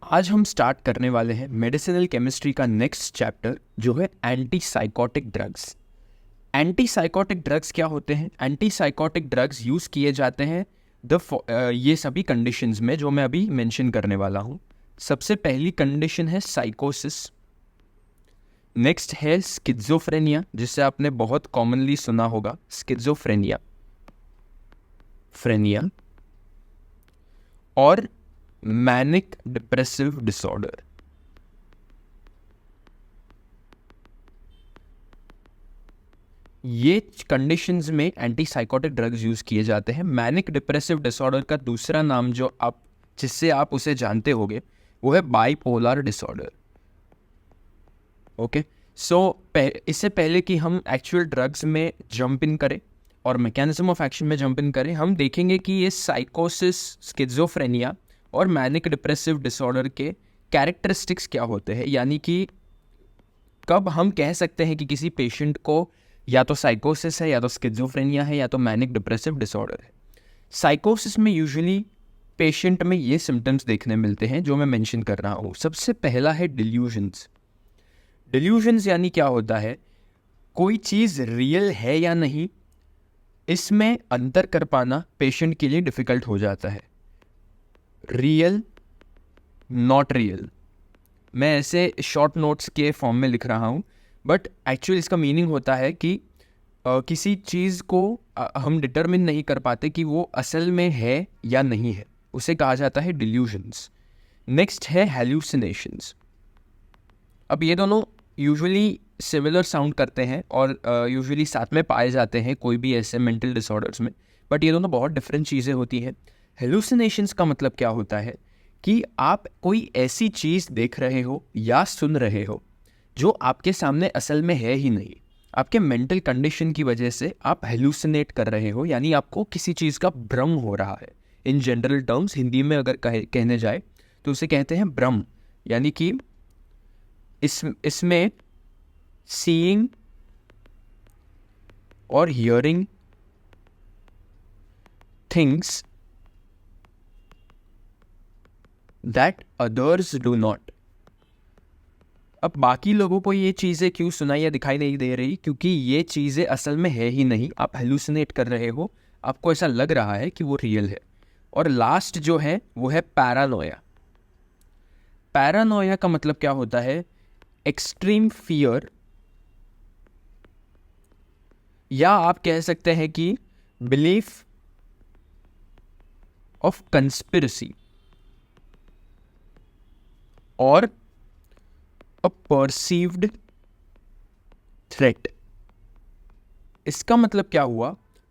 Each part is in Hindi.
आज हम स्टार्ट करने वाले हैं मेडिसिनल केमिस्ट्री का नेक्स्ट चैप्टर जो है anti psychotic drugs. Anti psychotic drugs क्या होते हैं? एंटी साइकोटिक ड्रग्स यूज़ किए जाते हैं ये सभी कंडीशंस में जो मैं अभी मेंशन करने वाला हूँ। सबसे पहली कंडीशन है साइकोसिस, नेक्स्ट है स्किज़ोफ्रेनिया, जिसे आपने बहुत कॉमनली सुना होगा, स्किज़ोफ्रेनिया और मैनिक डिप्रेसिव डिसऑर्डर। ये कंडीशंस में एंटी साइकोटिक ड्रग्स यूज किए जाते हैं। मैनिक डिप्रेसिव डिसऑर्डर का दूसरा नाम जिससे आप उसे जानते होंगे वो है बाइपोलर डिसऑर्डर। ओके, इससे पहले कि हम एक्चुअल ड्रग्स में जंप इन करें और मैकेनिज्म ऑफ एक्शन में जंप इन करें, हम देखेंगे कि ये साइकोसिस, स्किज़ोफ्रेनिया और मैनिक डिप्रेसिव डिसऑर्डर के कैरेक्टरिस्टिक्स क्या होते हैं, यानी कि कब हम कह सकते हैं कि किसी पेशेंट को या तो साइकोसिस है, या तो स्किज़ोफ्रेनिया है, या तो मैनिक डिप्रेसिव डिसऑर्डर है। साइकोसिस में यूजुअली पेशेंट में ये सिम्टम्स देखने मिलते हैं जो मैं मेंशन कर रहा हूँ। सबसे पहला है डिल्यूजन्स। डिल्यूजन्स यानी क्या होता है? कोई चीज़ रियल है या नहीं, इसमें अंतर कर पाना पेशेंट के लिए डिफ़िकल्ट हो जाता है। रियल, नॉट रियल, मैं ऐसे शॉर्ट नोट्स के फॉर्म में लिख रहा हूँ, बट एक्चुअली इसका मीनिंग होता है कि किसी चीज़ को हम डिटरमिन नहीं कर पाते कि वो असल में है या नहीं है, उसे कहा जाता है डिल्यूजन्स। नेक्स्ट है हैल्यूसिनेशंस। अब ये दोनों यूजुअली सिमिलर साउंड करते हैं और यूजुअली साथ में पाए जाते हैं कोई भी ऐसे मेंटल डिसऑर्डर्स में, बट ये दोनों बहुत डिफरेंट चीज़ें होती हैं। हैल्यूसिनेशंस का मतलब क्या होता है कि आप कोई ऐसी चीज़ देख रहे हो या सुन रहे हो जो आपके सामने असल में है ही नहीं, आपके मेंटल कंडीशन की वजह से आप हेलुसिनेट कर रहे हो, यानी आपको किसी चीज़ का भ्रम हो रहा है। इन जनरल टर्म्स हिंदी में अगर कहने जाए तो उसे कहते हैं भ्रम, यानी कि इसमें सीइंग और hearing things that others do not. अब बाकी लोगों को ये चीज़ें क्यों सुनाई या दिखाई नहीं दे रही? क्योंकि ये चीज़ें असल में है ही नहीं, आप हेलुसिनेट कर रहे हो, आपको ऐसा लग रहा है कि वो रियल है। और लास्ट जो है वो है पैरानोया। पैरानोया का मतलब क्या होता है? एक्सट्रीम फियर, या आप कह सकते हैं कि बिलीफ ऑफ कंस्पिरेसी और अ परसीव्ड थ्रेट। इसका मतलब क्या हुआ?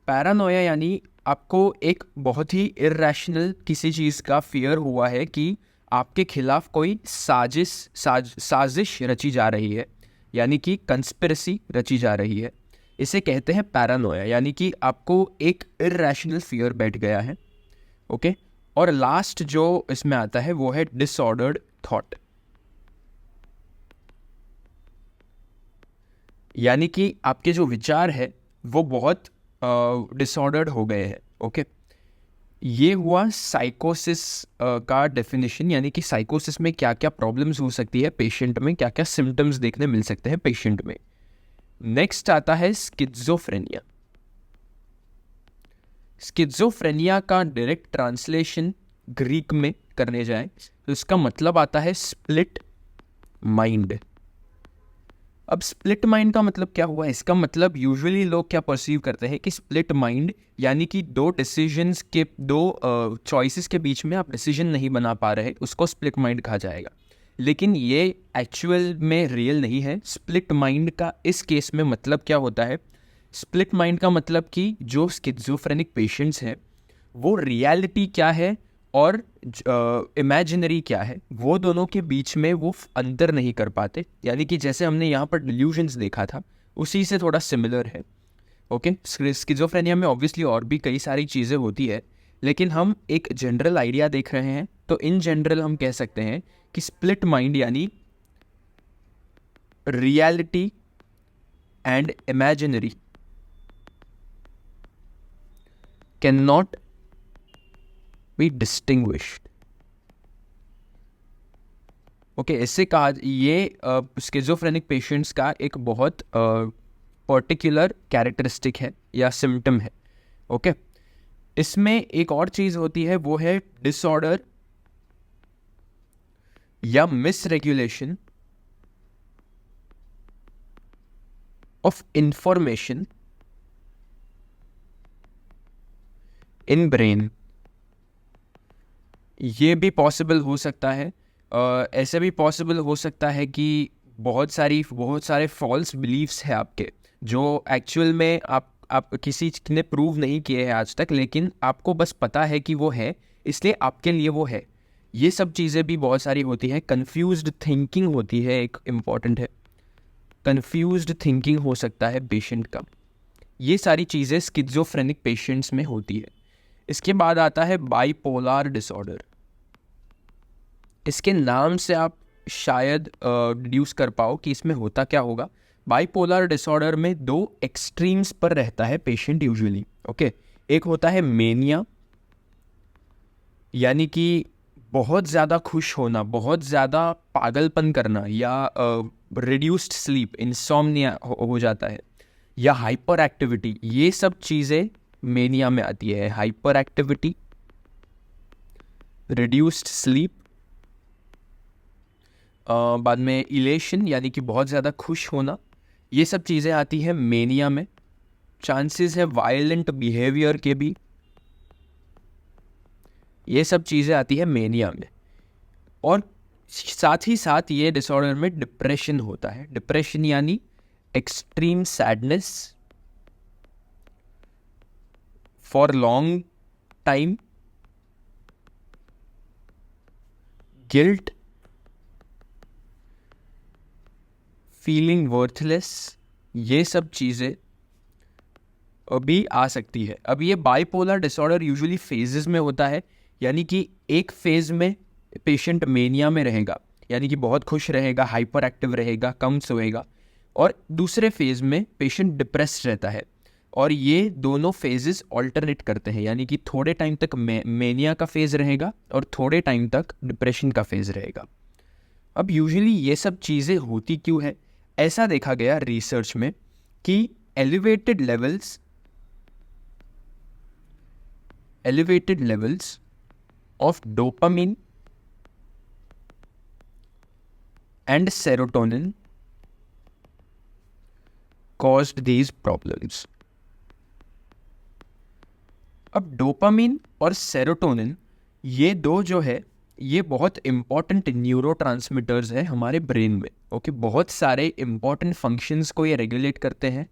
पैरानोया यानी आपको एक बहुत ही इर्रेशनल किसी चीज़ का फियर हुआ है कि आपके खिलाफ कोई साजिश रची जा रही है, यानी कि कंस्पिरेसी रची जा रही है। इसे कहते हैं पैरानोया, यानी कि आपको एक इर्रेशनल फियर बैठ गया है। ओके, और लास्ट जो इसमें आता है वो है डिसऑर्डर्ड थॉट, यानी कि आपके जो विचार है वो बहुत डिसऑर्डर्ड हो गए हैं। ओके, ये हुआ साइकोसिस का डेफिनेशन, यानी कि साइकोसिस में क्या क्या प्रॉब्लम्स हो सकती है पेशेंट में, क्या क्या सिम्टम्स देखने मिल सकते हैं पेशेंट में। नेक्स्ट आता है स्किज़ोफ्रेनिया। स्किज़ोफ्रेनिया का डायरेक्ट ट्रांसलेशन ग्रीक में करने जाए तो इसका मतलब आता है स्प्लिट माइंड। अब स्प्लिट माइंड का मतलब क्या हुआ? इसका मतलब यूजुअली लोग क्या परसीव करते हैं कि स्प्लिट माइंड यानी कि दो चॉइसेस के बीच में आप डिसीजन नहीं बना पा रहे, उसको स्प्लिट माइंड कहा जाएगा। लेकिन ये एक्चुअल में रियल नहीं है। स्प्लिट माइंड का इस केस में मतलब क्या होता है? स्प्लिट माइंड का मतलब कि जो स्किज़ोफ्रेनिक पेशेंट्स हैं वो रियलिटी क्या है और इमेजिनरी क्या है, वो दोनों के बीच में वो अंतर नहीं कर पाते। यानी कि जैसे हमने यहाँ पर डिल्यूजन्स देखा था उसी से थोड़ा सिमिलर है। ओके, स्किज़ोफ्रेनिया में ऑब्वियसली और भी कई सारी चीज़ें होती है, लेकिन हम एक जनरल आइडिया देख रहे हैं। तो इन जनरल हम कह सकते हैं कि स्प्लिट माइंड यानी reality and imaginary can not be distinguished। Okay, इससे कहा ये स्किज़ोफ्रेनिक पेशेंट्स का एक बहुत पर्टिकुलर कैरेक्टरिस्टिक है या सिम्टम है। ओके, इसमें एक और चीज़ होती है, वो है डिसऑर्डर या मिसरेगुलेशन ऑफ इंफॉर्मेशन इन ब्रेन। ये भी पॉसिबल हो सकता है। ऐसे भी पॉसिबल हो सकता है कि बहुत सारे फॉल्स बिलीव्स हैं आपके, जो एक्चुअल में आप किसी ने प्रूव नहीं किए हैं आज तक, लेकिन आपको बस पता है कि वो है, इसलिए आपके लिए वो है। ये सब चीज़ें भी बहुत सारी होती हैं। कन्फ्यूज्ड थिंकिंग होती है, एक इम्पॉर्टेंट है, कन्फ्यूज्ड थिंकिंग हो सकता है पेशेंट का। ये सारी चीज़ें स्किज़ोफ्रेनिक पेशेंट्स में होती है। इसके बाद आता है बाइपोलर डिसऑर्डर। इसके नाम से आप शायद डिड्यूस कर पाओ कि इसमें होता क्या होगा। बाइपोलर डिसऑर्डर में दो एक्सट्रीम्स पर रहता है पेशेंट यूजुअली। ओके, एक होता है मेनिया, यानी कि बहुत ज़्यादा खुश होना, बहुत ज़्यादा पागलपन करना, या रिड्यूस्ड स्लीप, इंसोम्निया हो जाता है, या हाइपर एक्टिविटी। ये सब चीज़ें मेनिया में आती है। हाइपर एक्टिविटी, रिड्यूस्ड स्लीप, बाद में इलेशन यानी कि बहुत ज़्यादा खुश होना, ये सब चीज़ें आती हैं मेनिया में। चांसेस है वायलेंट बिहेवियर के भी, ये सब चीज़ें आती है मेनिया में। और साथ ही साथ ये डिसऑर्डर में डिप्रेशन होता है। डिप्रेशन यानी extreme sadness for long time, guilt, feeling worthless, ये सब चीज़ें अभी आ सकती है। अब ये बाइपोलर डिसऑर्डर यूजुअली फेजेस में होता है, यानी कि एक फेज़ में पेशेंट मेनिया में रहेगा, यानी कि बहुत खुश रहेगा, हाइपर एक्टिव रहेगा, कम सोएगा, और दूसरे फेज़ में पेशेंट डिप्रेस्ड रहता है। और ये दोनों फेजेस ऑल्टरनेट करते हैं, यानी कि थोड़े टाइम तक मेनिया का फेज़ रहेगा और थोड़े टाइम तक डिप्रेशन का फेज़ रहेगा। अब यूजुअली ये सब चीज़ें होती क्यों है? ऐसा देखा गया रिसर्च में कि elevated levels of dopamine and serotonin caused these problems। अब डोपामिन और सेरोटोनिन, ये दो जो है, ये बहुत इंपॉर्टेंट न्यूरोट्रांसमीटर्स है हमारे ब्रेन में। ओके, बहुत सारे इंपॉर्टेंट फंक्शंस को ये रेगुलेट करते हैं।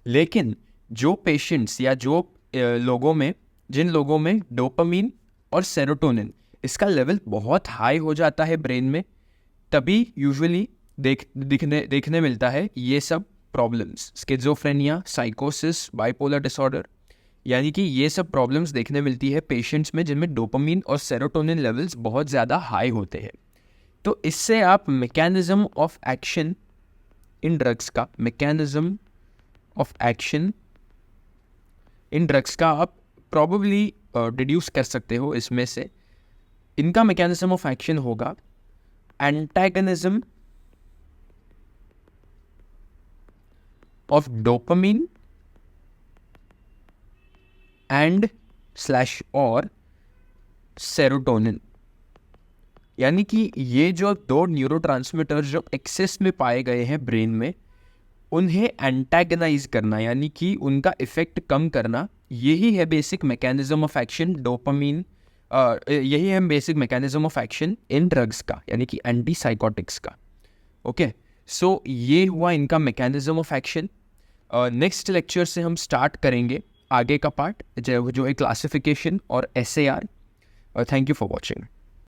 लेकिन जो पेशेंट्स या जो जिन लोगों में डोपामिन और सेरोटोनिन इसका लेवल बहुत हाई हो जाता है ब्रेन में, तभी यूजुअली देखने मिलता है ये सब प्रॉब्लम्स, स्किज़ोफ्रेनिया, साइकोसिस, बाइपोलर डिसऑर्डर, यानी कि ये सब प्रॉब्लम्स देखने मिलती है पेशेंट्स में जिनमें डोपामिन और सेरोटोनिन लेवल्स बहुत ज़्यादा हाई होते हैं। तो इससे आप mechanism of action in drugs का आप प्रॉबली डिड्यूस कर सकते हो। इसमें से इनका मैकेनिज्म ऑफ एक्शन होगा एंटागनिज्म ऑफ डोपामिन और सेरोटोनिन, यानी कि ये जो दो न्यूरोट्रांसमीटर्स जो एक्सेस में पाए गए हैं ब्रेन में, उन्हें एंटागनाइज करना, यानी कि उनका इफेक्ट कम करना, यही है basic mechanism of action dopamine, यही है basic mechanism of action in drugs का, यानी कि एंटी साइकोटिक्स का। ओके, सो ये हुआ इनका mechanism of action. Next lecture से हम स्टार्ट करेंगे आगे का पार्ट, जो है क्लासिफिकेशन और SAR। Thank you for watching.